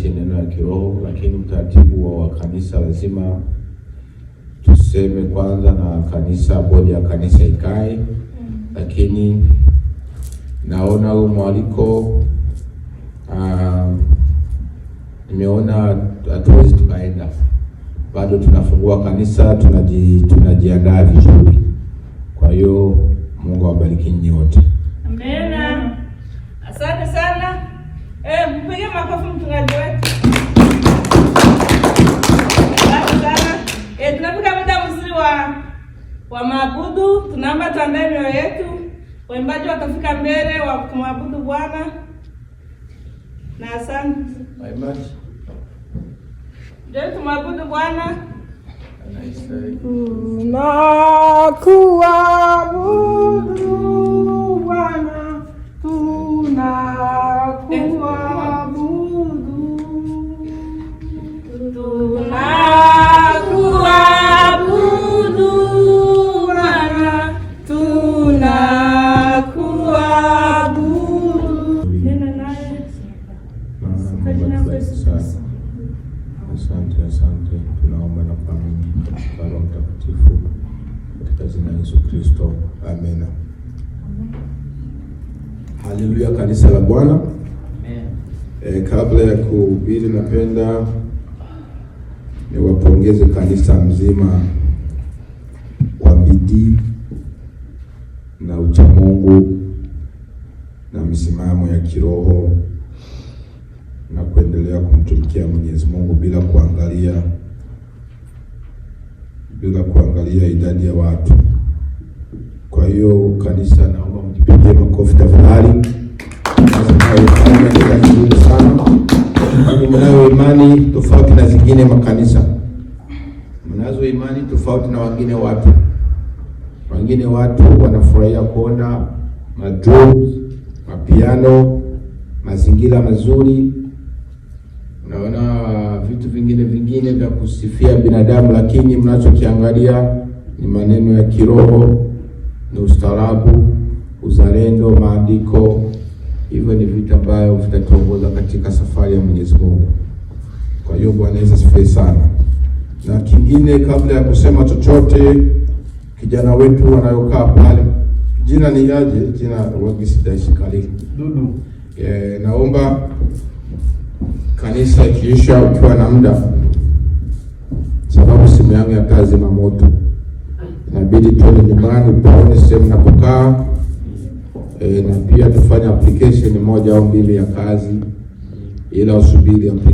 neno ya kiroho, lakini utaratibu wa kanisa lazima tuseme kwanza na kanisa, bodi ya kanisa ikae. Lakini naona huu mwaliko nimeona hatuwezi tukaenda, bado tunafungua kanisa, tunajiandaa vizuri. Kwa hiyo Mungu awabariki nyinyi wote. Amena. Asante sana. Mpige makofi mchungaji wetu. Asante sana. Tunafika muda mzuri wa maabudu. Tunaomba tuandae mioyo yetu. Waimbaji watafika mbele wa kumwabudu Bwana. Na asante. Waimbaji. Ndio tumwabudu Bwana. Tunakuabudu Bwana, tunakuabudu, tunakuabudu Bwana, tunakuabudu. Nena naye. Asante. Tunaomba na kuamini Baba Mtakatifu katika jina la Yesu Kristo. Amena. Haleluya, kanisa la Bwana. Amen. Kabla ya kuhubiri, napenda niwapongeze kanisa mzima kwa bidii na uchamungu na misimamo ya kiroho na kuendelea kumtumikia Mwenyezi Mungu bila kuangalia idadi ya watu. Kwa hiyo kanisa, naomba mjipigie makofi tafadhali. Sana. Mnayo imani tofauti na zingine makanisa. Mnazo imani tofauti na wengine watu. Wengine watu wanafurahia kuona madrums, mapiano, mazingira mazuri. Unaona vitu vingine vya kusifia binadamu, lakini mnachokiangalia ni maneno ya kiroho, ni ustaarabu, uzalendo, maandiko. Hivyo ni vitu ambavyo vitatuongoza katika safari ya Mwenyezi Mungu. Kwa hiyo Bwana Yesu asifiwe sana. Na kingine, kabla ya kusema chochote, kijana wetu anayokaa pale, jina ni aje? Jina wagisidashikali Dudu. Naomba kanisa ikiisha, ukiwa na muda, sababu simu yangu ya kazi na moto, inabidi tuende nyumbani paone sehemu napokaa, na pia tufanye application moja au mbili ya kazi, ila usubiri